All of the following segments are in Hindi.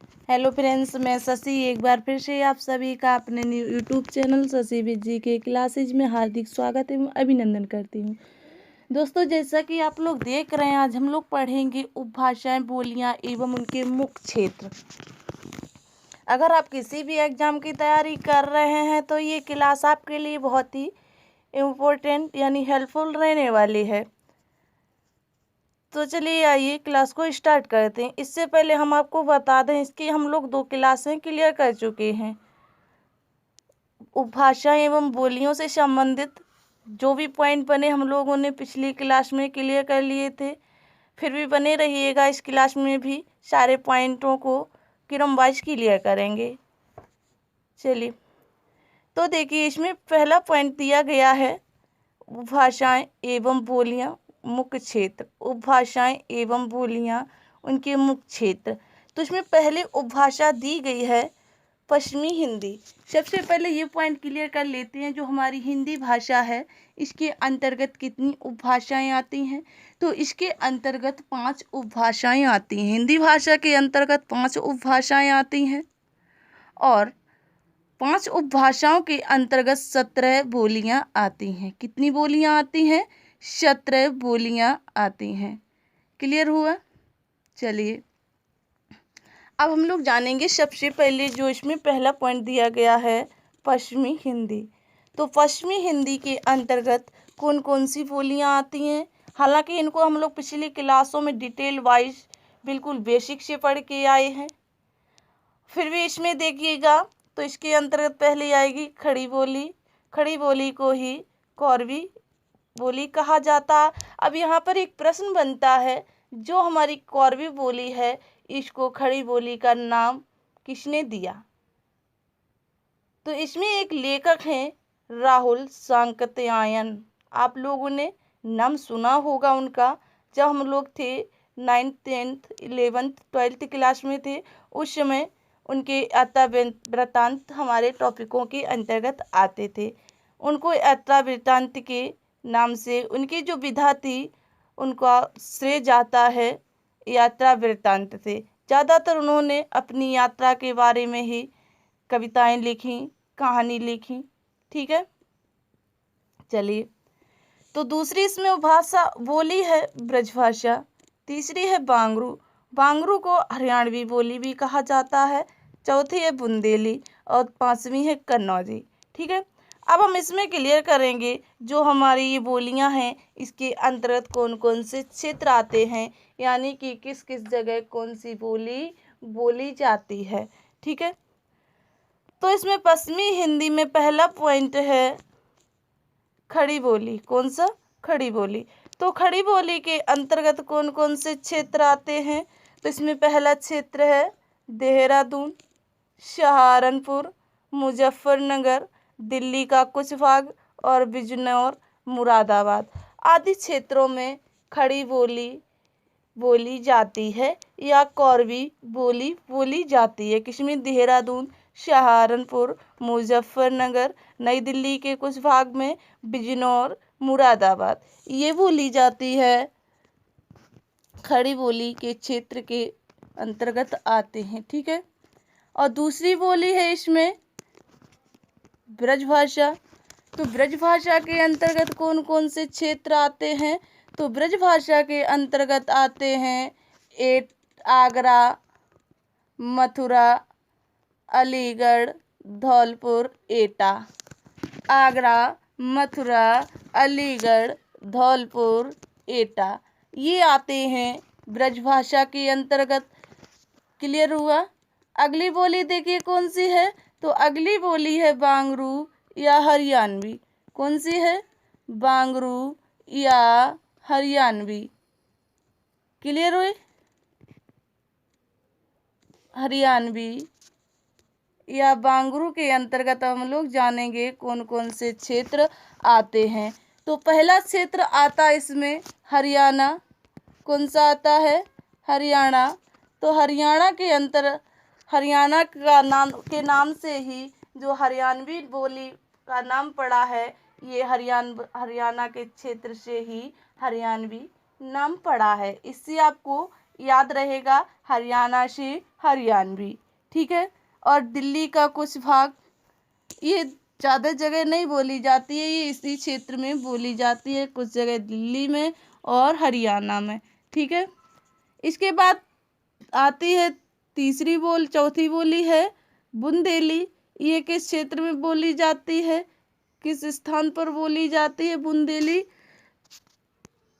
हेलो फ्रेंड्स, मैं शशि एक बार फिर से आप सभी का अपने यूट्यूब चैनल शशि विद जी के क्लासेज में हार्दिक स्वागत एवं अभिनंदन करती हूँ। दोस्तों, जैसा कि आप लोग देख रहे हैं, आज हम लोग पढ़ेंगे उपभाषाएं, बोलियां एवं उनके मुख्य क्षेत्र। अगर आप किसी भी एग्जाम की तैयारी कर रहे हैं तो ये क्लास आपके लिए बहुत ही इम्पोर्टेंट यानी हेल्पफुल रहने वाली है। तो चलिए आइए क्लास को स्टार्ट करते हैं। इससे पहले हम आपको बता दें, इसकी हम लोग 2 क्लासें क्लियर कर चुके हैं। उपभाषा एवं बोलियों से संबंधित जो भी पॉइंट बने हम लोगों ने पिछली क्लास में क्लियर कर लिए थे। फिर भी बने रहिएगा, इस क्लास में भी सारे पॉइंटों को क्रम वाइज क्लियर करेंगे। चलिए, तो देखिए, इसमें पहला पॉइंट दिया गया है उपभाषाएं एवं बोलियां मुख्य क्षेत्र। उपभाषाएं एवं बोलियां उनके मुख्य क्षेत्र। तो इसमें पहले उपभाषा दी गई है पश्चिमी हिंदी। सबसे पहले ये पॉइंट क्लियर कर लेते हैं, जो हमारी हिंदी भाषा है इसके अंतर्गत कितनी उपभाषाएं आती हैं। तो इसके अंतर्गत 5 उपभाषाएं आती हैं। हिंदी भाषा के अंतर्गत 5 उपभाषाएं आती हैं और 5 उपभाषाओं के अंतर्गत 17 बोलियां आती हैं। कितनी बोलियां आती हैं? 17 बोलियां आती हैं। क्लियर हुआ? चलिए, अब हम लोग जानेंगे सबसे पहले जो इसमें पहला पॉइंट दिया गया है पश्चिमी हिंदी। तो पश्चिमी हिंदी के अंतर्गत कौन कौन सी बोलियां आती हैं? हालांकि इनको हम लोग पिछली क्लासों में डिटेल वाइज बिल्कुल बेसिक से पढ़ के आए हैं, फिर भी इसमें देखिएगा तो इसके अंतर्गत पहले आएगी खड़ी बोली। खड़ी बोली को ही कौरवी बोली कहा जाता है। अब यहाँ पर एक प्रश्न बनता है, जो हमारी कौरवी बोली है इसको खड़ी बोली का नाम किसने दिया? तो इसमें एक लेखक हैं राहुल सांकत्यायन। आप लोगों ने नाम सुना होगा उनका। जब हम लोग थे 9th 10th 11th 12th class में थे, उस समय उनके यात्रा वृत्तांत हमारे टॉपिकों के अंतर्गत आते थे। उनको यात्रा वृत्तांत के नाम से उनकी जो विधा थी उनका श्रेय जाता है यात्रा वृत्तांत से। ज़्यादातर उन्होंने अपनी यात्रा के बारे में ही कविताएं लिखी, कहानी लिखी। ठीक है, चलिए, तो दूसरी इसमें भाषा बोली है ब्रजभाषा। तीसरी है बांगरू। बांगरू को हरियाणवी बोली भी कहा जाता है। चौथी है बुंदेली और 5वीं है कन्नौजी। ठीक है, अब हम इसमें क्लियर करेंगे जो हमारी ये बोलियां हैं इसके अंतर्गत कौन कौन से क्षेत्र आते हैं, यानी कि किस किस जगह कौन सी बोली बोली जाती है। ठीक है, तो इसमें पश्चिमी हिंदी में पहला पॉइंट है खड़ी बोली। कौन सा? खड़ी बोली। तो खड़ी बोली के अंतर्गत कौन कौन से क्षेत्र आते हैं? तो इसमें पहला क्षेत्र है देहरादून, सहारनपुर, मुजफ्फरनगर, दिल्ली का कुछ भाग और बिजनौर, मुरादाबाद आदि क्षेत्रों में खड़ी बोली बोली जाती है या कौरवी बोली बोली जाती है। किसमें? देहरादून, सहारनपुर, मुजफ्फरनगर, नई दिल्ली के कुछ भाग में, बिजनौर, मुरादाबाद ये बोली जाती है। खड़ी बोली के क्षेत्र के अंतर्गत आते हैं। ठीक है, और दूसरी बोली है इसमें ब्रजभाषा। तो ब्रजभाषा के अंतर्गत कौन कौन से क्षेत्र आते हैं? तो ब्रजभाषा के अंतर्गत आते हैं आगरा, मथुरा, अलीगढ़, धौलपुर, एटा। आगरा, मथुरा, अलीगढ़, धौलपुर, एटा ये आते हैं ब्रजभाषा के अंतर्गत। क्लियर हुआ? अगली बोली देखिए कौन सी है। तो अगली बोली है बांगरू या हरियाणवी। कौन सी है? बांगरू या हरियाणवी। क्लियर हुई? हरियाणवी या बांगरू के अंतर्गत हम लोग जानेंगे कौन कौन से क्षेत्र आते हैं। तो पहला क्षेत्र आता इसमें हरियाणा। कौन सा आता है? हरियाणा। तो हरियाणा के हरियाणा का नाम से ही जो हरियाणवी बोली का नाम पड़ा है, ये हरियाणा के क्षेत्र से ही हरियाणवी नाम पड़ा है। इससे आपको याद रहेगा हरियाणा से हरियाणवी, ठीक है। और दिल्ली का कुछ भाग, ये ज़्यादा जगह नहीं बोली जाती है, ये इसी क्षेत्र में बोली जाती है, कुछ जगह दिल्ली में और हरियाणा में, ठीक है। इसके बाद आती है चौथी बोली है बुंदेली। ये किस क्षेत्र में बोली जाती है, किस स्थान पर बोली जाती है बुंदेली?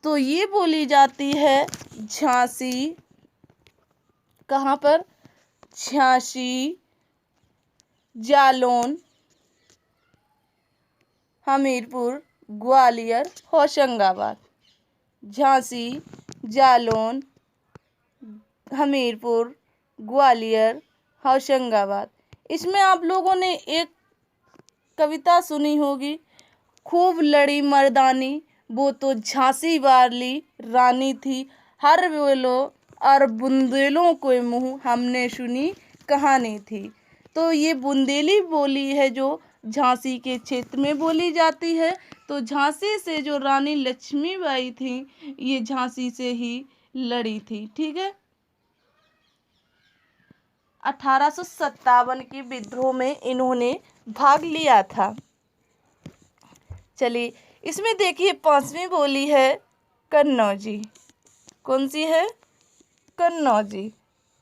तो ये बोली जाती है झांसी। कहाँ पर? झांसी, जालौन, हमीरपुर, ग्वालियर, होशंगाबाद। झांसी, जालौन, हमीरपुर, ग्वालियर, होशंगाबाद। इसमें आप लोगों ने एक कविता सुनी होगी, खूब लड़ी मर्दानी वो तो झांसी वाली रानी थी, हर बोलो और बुंदेलों के मुँह हमने सुनी कहानी थी। तो ये बुंदेली बोली है जो झांसी के क्षेत्र में बोली जाती है। तो झांसी से जो रानी लक्ष्मीबाई थी, ये झांसी से ही लड़ी थी, ठीक है। 1857 के विद्रोह में इन्होंने भाग लिया था। चलिए, इसमें देखिए 5वीं बोली है कन्नौजी। कौन सी है? कन्नौजी।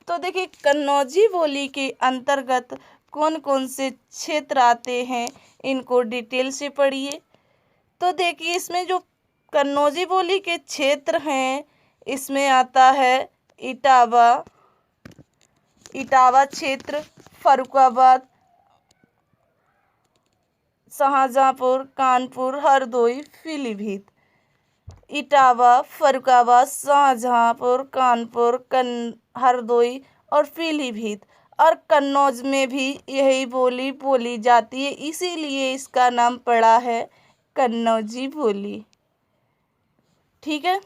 तो देखिए कन्नौजी बोली के अंतर्गत कौन कौन से क्षेत्र आते हैं, इनको डिटेल से पढ़िए। तो देखिए इसमें जो कन्नौजी बोली के क्षेत्र हैं, इसमें आता है इटावा क्षेत्र, फर्रुखाबाद, शाहजहांपुर, कानपुर, हरदोई, पीलीभीत। इटावा, फर्रुखाबाद, शाहजहांपुर, कानपुर, हरदोई और पीलीभीत। और कन्नौज में भी यही बोली बोली जाती है, इसीलिए इसका नाम पड़ा है कन्नौजी बोली, ठीक है।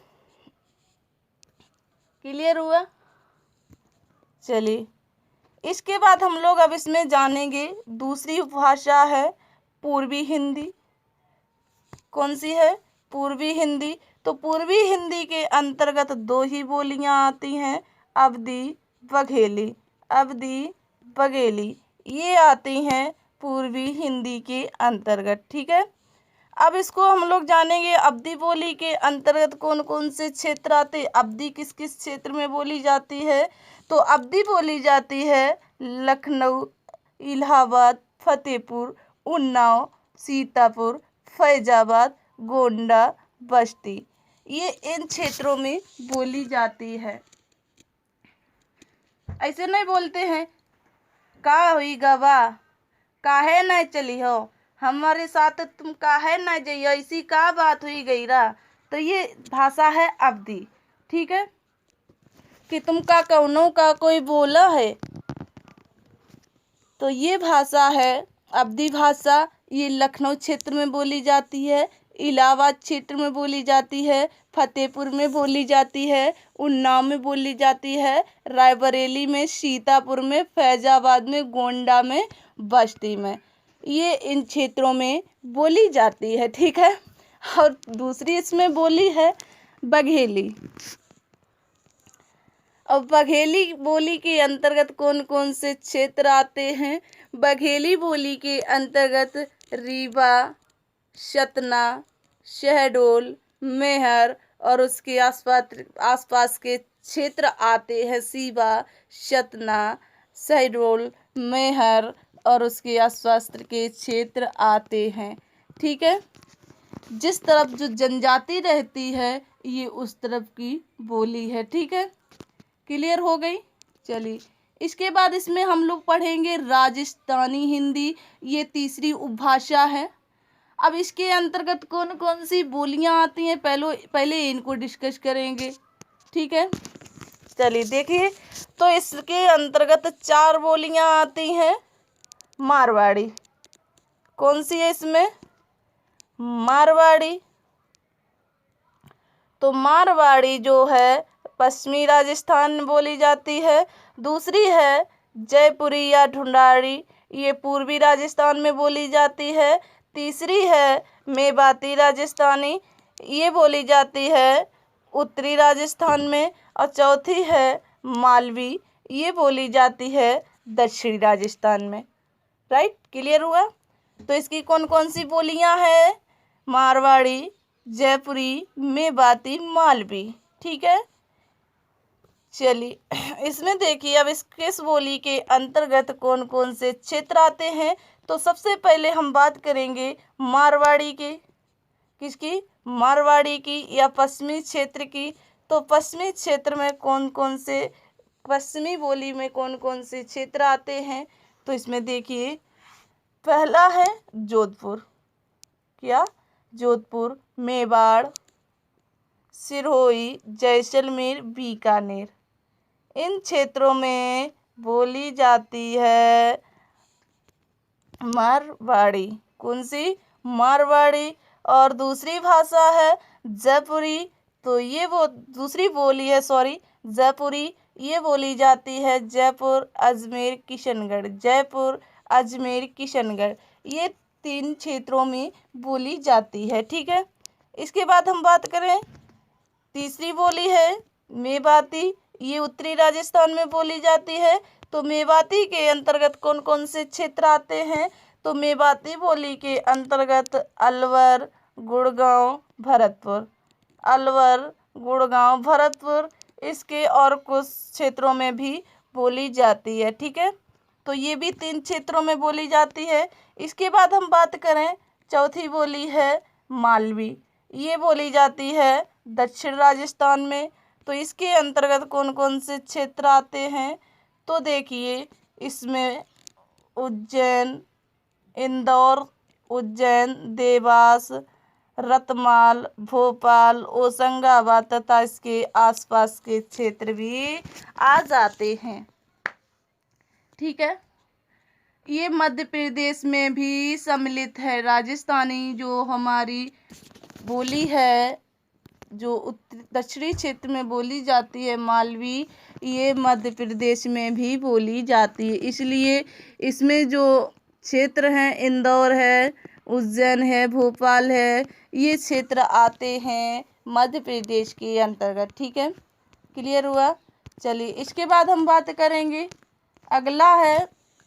क्लियर हुआ? चलिए, इसके बाद हम लोग अब इसमें जानेंगे दूसरी उपभाषा है पूर्वी हिंदी। कौन सी है? पूर्वी हिंदी। तो पूर्वी हिंदी के अंतर्गत 2 ही बोलियां आती हैं, अवधी, बघेली। अवधी, बघेली, ये आती हैं पूर्वी हिंदी के अंतर्गत, ठीक है। अब इसको हम लोग जानेंगे, अवधी बोली के अंतर्गत कौन कौन से क्षेत्र आते। अवधी किस किस क्षेत्र में बोली जाती है? तो अवधी बोली जाती है लखनऊ, इलाहाबाद, फतेहपुर, उन्नाव, सीतापुर, फैजाबाद, गोंडा, बस्ती। ये इन क्षेत्रों में बोली जाती है। ऐसे नहीं बोलते हैं का हुई गवा, काहे नहीं चली हो, हमारे साथ तुम काहे नहीं जाइयो, ऐसी का बात हुई गई रा। तो ये भाषा है अवधी, ठीक है। कि तुम का कौनों का कोई बोला है, तो ये भाषा है अवधी भाषा। ये लखनऊ क्षेत्र में बोली जाती है, इलाहाबाद क्षेत्र में बोली जाती है, फतेहपुर में बोली जाती है, उन्नाव में बोली जाती है, रायबरेली में, सीतापुर में, फैजाबाद में, गोंडा में, बस्ती में। ये इन क्षेत्रों में बोली जाती है, ठीक है। और दूसरी इसमें बोली है बघेली। अब बघेली बोली के अंतर्गत कौन कौन से क्षेत्र आते हैं? बघेली बोली के अंतर्गत रीवा, सतना, शहडोल, मैहर और उसके आसपास के क्षेत्र आते हैं। सीवा, सतना, शहडोल, मैहर और उसके आसपास के क्षेत्र आते हैं, ठीक है। जिस तरफ जो जनजाति रहती है, ये उस तरफ की बोली है, ठीक है। क्लियर हो गई? चलिए, इसके बाद इसमें हम लोग पढ़ेंगे राजस्थानी हिंदी। ये तीसरी उपभाषा है। अब इसके अंतर्गत कौन कौन सी बोलियां आती हैं, पहले इनको डिस्कस करेंगे, ठीक है। चलिए देखिए, तो इसके अंतर्गत 4 बोलियां आती हैं। मारवाड़ी, कौन सी है इसमें? मारवाड़ी। तो मारवाड़ी जो है पश्चिमी राजस्थान में बोली जाती है। दूसरी है जयपुरी या ढूंढाड़ी, ये पूर्वी राजस्थान में बोली जाती है। तीसरी है मेवाती राजस्थानी, ये बोली जाती है उत्तरी राजस्थान में। और चौथी है मालवी, ये बोली जाती है दक्षिणी राजस्थान में। राइट, क्लियर हुआ। तो इसकी कौन कौन सी बोलियां हैं? मारवाड़ी, जयपुरी, मेवाती, मालवी। ठीक है, चलिए इसमें देखिए अब किस बोली के अंतर्गत कौन कौन से क्षेत्र आते हैं। तो सबसे पहले हम बात करेंगे मारवाड़ी के। किसकी? मारवाड़ी की या पश्चिमी क्षेत्र की। तो पश्चिमी क्षेत्र में कौन कौन से, पश्चिमी बोली में कौन कौन से क्षेत्र आते हैं? तो इसमें देखिए पहला है जोधपुर। क्या? जोधपुर, मेवाड़, सिरोही, जैसलमेर, बीकानेर। इन क्षेत्रों में बोली जाती है मारवाड़ी। कौन सी? मारवाड़ी। और दूसरी भाषा है जयपुरी। तो ये वो दूसरी बोली है, सॉरी, जयपुरी। ये बोली जाती है जयपुर, अजमेर, किशनगढ़। जयपुर, अजमेर, किशनगढ़, ये 3 क्षेत्रों में बोली जाती है। ठीक है, इसके बाद हम बात करें तीसरी बोली है मेवाती। ये उत्तरी राजस्थान में बोली जाती है। तो मेवाती के अंतर्गत कौन कौन से क्षेत्र आते हैं? तो मेवाती बोली के अंतर्गत अलवर, गुड़गांव, भरतपुर। अलवर, गुड़गांव, भरतपुर, इसके और कुछ क्षेत्रों में भी बोली जाती है। ठीक है, तो ये भी 3 क्षेत्रों में बोली जाती है। इसके बाद हम बात करें चौथी बोली है मालवी। ये बोली जाती है दक्षिण राजस्थान में। तो इसके अंतर्गत कौन कौन से क्षेत्र आते हैं? तो देखिए इसमें उज्जैन, इंदौर, उज्जैन, देवास, रतमाल, भोपाल, होशंगाबाद तथा इसके आसपास के क्षेत्र भी आ जाते हैं। ठीक है, ये मध्य प्रदेश में भी सम्मिलित है। राजस्थानी जो हमारी बोली है, जो दक्षिणी क्षेत्र में बोली जाती है मालवी, ये मध्य प्रदेश में भी बोली जाती है। इसलिए इसमें जो क्षेत्र हैं, इंदौर है, उज्जैन है, भोपाल है, ये क्षेत्र आते हैं मध्य प्रदेश के अंतर्गत। ठीक है, क्लियर हुआ। चलिए इसके बाद हम बात करेंगे, अगला है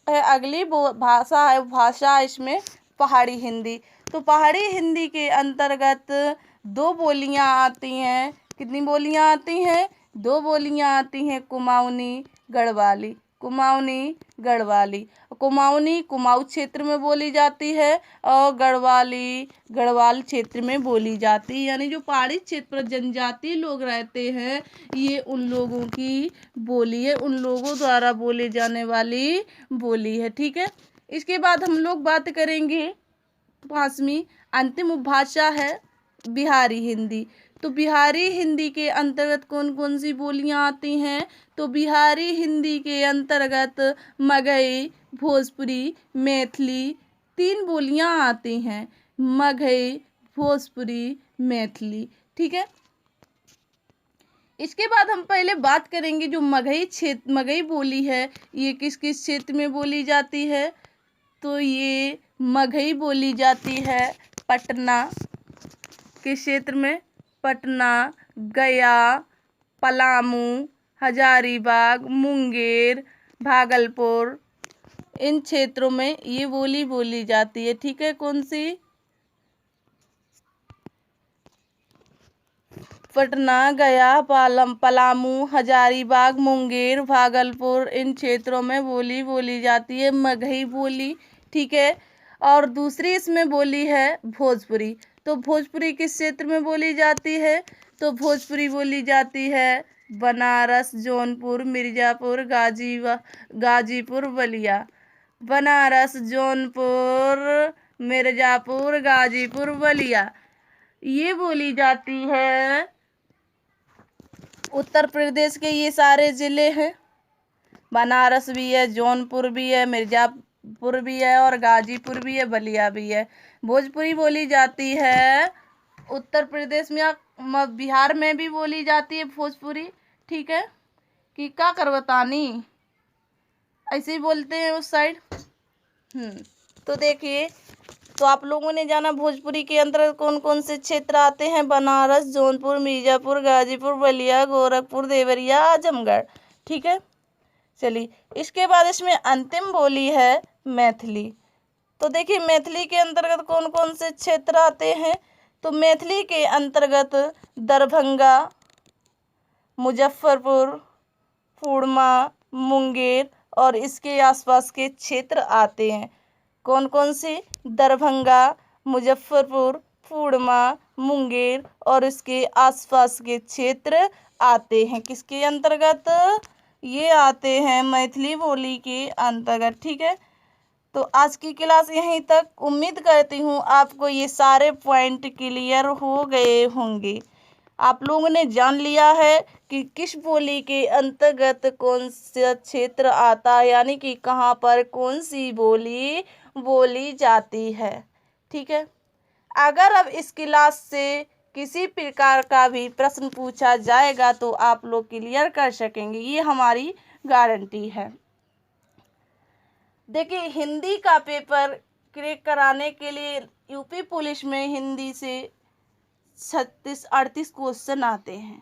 अगली भाषा इसमें पहाड़ी हिंदी। तो पहाड़ी हिंदी के अंतर्गत 2 बोलियां आती हैं। कितनी बोलियां आती हैं? 2 बोलियां आती हैं, कुमाऊनी, गढ़वाली। कुमाऊनी, गढ़वाली। कुमाऊनी कुमाऊं क्षेत्र में बोली जाती है और गढ़वाली गढ़वाल क्षेत्र में बोली जाती है। यानी जो पहाड़ी क्षेत्र पर जनजातीय लोग रहते हैं, ये उन लोगों की बोली है, उन लोगों द्वारा बोले जाने वाली बोली है। ठीक है, इसके बाद हम लोग बात करेंगे 5वीं अंतिम भाषा है बिहारी हिंदी। तो बिहारी हिंदी के अंतर्गत कौन कौन सी बोलियां आती हैं? तो बिहारी हिंदी के अंतर्गत मगही, भोजपुरी, मैथिली, 3 बोलियां आती हैं। मगही, भोजपुरी, मैथिली। ठीक है, इसके बाद हम पहले बात करेंगे जो मगही बोली है, ये किस किस क्षेत्र में बोली जाती है? तो ये मगही बोली जाती है पटना के क्षेत्र में। पटना, गया, पलामू, हजारीबाग, मुंगेर, भागलपुर, इन क्षेत्रों में ये बोली बोली जाती है। ठीक है, कौन सी? पटना, गया, पलामू, हजारीबाग, मुंगेर, भागलपुर, इन क्षेत्रों में बोली जाती है मगही बोली। ठीक है, और दूसरी इसमें बोली है भोजपुरी। तो भोजपुरी किस क्षेत्र में बोली जाती है? तो भोजपुरी बोली जाती है बनारस, जौनपुर, मिर्ज़ापुर, गाजीपुर, बलिया। बनारस, जौनपुर, मिर्ज़ापुर, गाजीपुर, बलिया, ये बोली जाती है। उत्तर प्रदेश के ये सारे ज़िले हैं। बनारस भी है, जौनपुर भी है, मिर्ज़ापुर भी है और गाजीपुर भी है, बलिया भी है। भोजपुरी बोली जाती है उत्तर प्रदेश में, बिहार में भी बोली जाती है भोजपुरी। ठीक है, कि का करवतानी ऐसे ही बोलते हैं उस साइड। तो देखिए, तो आप लोगों ने जाना भोजपुरी के अंतर्गत कौन कौन से क्षेत्र आते हैं? बनारस, जौनपुर, मिर्ज़ापुर, गाजीपुर, बलिया, गोरखपुर, देवरिया, आजमगढ़। ठीक है, चलिए, इसके बाद इसमें अंतिम बोली है मैथिली। तो देखिए मैथिली के अंतर्गत कौन कौन से क्षेत्र आते हैं। तो मैथिली के अंतर्गत दरभंगा, मुजफ्फरपुर, पुरमा, मुंगेर और इसके आसपास के क्षेत्र आते हैं। कौन कौन से? दरभंगा, मुजफ्फरपुर, पुरमा, मुंगेर और इसके आसपास के क्षेत्र आते हैं। किसके अंतर्गत? ये आते हैं मैथिली बोली के अंतर्गत। ठीक है, तो आज की क्लास यहीं तक। उम्मीद करती हूँ आपको ये सारे पॉइंट क्लियर हो गए होंगे। आप लोगों ने जान लिया है कि किस बोली के अंतर्गत कौन सा क्षेत्र आता है, यानी कि कहाँ पर कौन सी बोली बोली जाती है। ठीक है, अगर अब इस क्लास से किसी प्रकार का भी प्रश्न पूछा जाएगा तो आप लोग क्लियर कर सकेंगे, ये हमारी गारंटी है। देखिए, हिंदी का पेपर क्रैक कराने के लिए यूपी पुलिस में हिंदी से 36-38 क्वेश्चन आते हैं।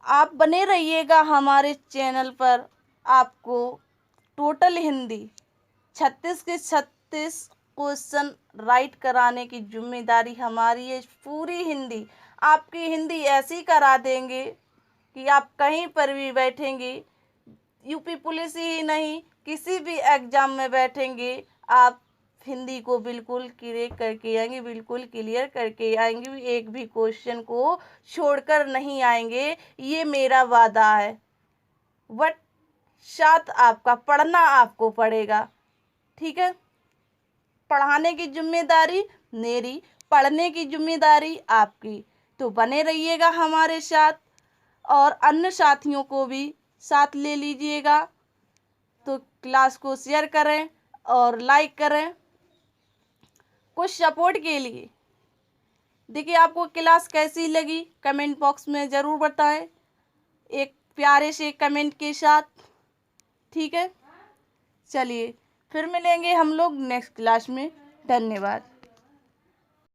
आप बने रहिएगा हमारे चैनल पर। आपको टोटल हिंदी 36 के 36 क्वेश्चन राइट कराने की जिम्मेदारी हमारी है। पूरी हिंदी, आपकी हिंदी ऐसी करा देंगे कि आप कहीं पर भी बैठेंगे, यूपी पुलिस ही नहीं किसी भी एग्जाम में बैठेंगे, आप हिंदी को बिल्कुल क्रैक करके आएंगे, बिल्कुल क्लियर करके आएंगे, एक भी क्वेश्चन को छोड़कर नहीं आएंगे, ये मेरा वादा है। बट साथ आपका पढ़ना आपको पड़ेगा। ठीक है, पढ़ाने की जिम्मेदारी मेरी, पढ़ने की जिम्मेदारी आपकी। तो बने रहिएगा हमारे साथ और अन्य साथियों को भी साथ ले लीजिएगा। तो क्लास को शेयर करें और लाइक करें कुछ सपोर्ट के लिए। देखिए, आपको क्लास कैसी लगी कमेंट बॉक्स में ज़रूर बताएं, एक प्यारे से कमेंट के साथ। ठीक है, चलिए फिर मिलेंगे हम लोग नेक्स्ट क्लास में। धन्यवाद।